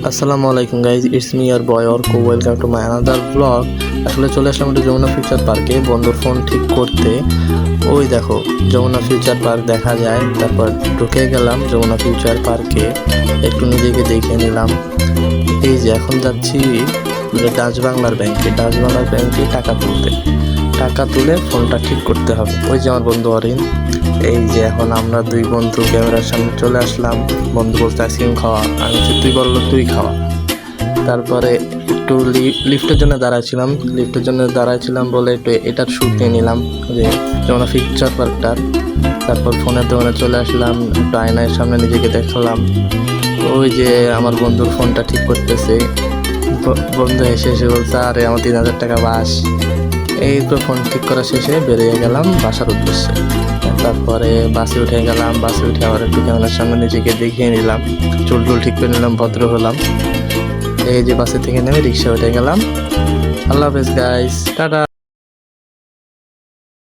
আসসালামু আলাইকুম guys, it's me your boy Arko, welcome to my another blog. আসলে চলে আসলাম একটু যমুনা ফিউচার পার্কে বন্ধুর ফোন ঠিক করতে। ওই দেখো যমুনা ফিউচার পার্ক দেখা যায়। তারপর ঢুকে গেলাম যমুনা ফিউচার পার্কে, একটু নিজেকে দেখে নিলাম। এই যে এখন যাচ্ছি ডাচ বাংলার ব্যাংকে টাকা তুলে ফোনটা ঠিক করতে হবে। ওই যে আমার বন্ধু অরিন। এই যে এখন আমরা দুই বন্ধু ক্যামেরার সামনে চলে আসলাম। বন্ধু বলতে আইসক্রিম খাওয়া, আমি বলছি তুই বললো তুই খাওয়া। তারপরে একটু লিফটের জন্য দাঁড়াইছিলাম বলে একটু এটার শ্যুট নিয়ে নিলাম, যে যেমন ফিউচার পার্কটার। তারপর ফোনের দোকানে চলে আসলাম, একটু আয়নার সামনে নিজেকে দেখালাম। ওই যে আমার বন্ধুর ফোনটা ঠিক করতেছে। বন্ধু এসে বলছে আরে আমার 3,000 টাকা বাস। এই তো ফোন ঠিক করা শেষে বেরিয়ে গেলাম বাসার উদ্দেশ্যে। তারপরে বাসে উঠে আবার একটু ক্যামেরার সামনে নিজেকে দেখিয়ে নিলাম, চুল ঠিক করে নিলাম, ভদ্র হলাম। এই যে বাসে থেকে নেমে রিক্সা উঠে গেলাম। আল্লাহ হাফেজ গাইস, টাটা।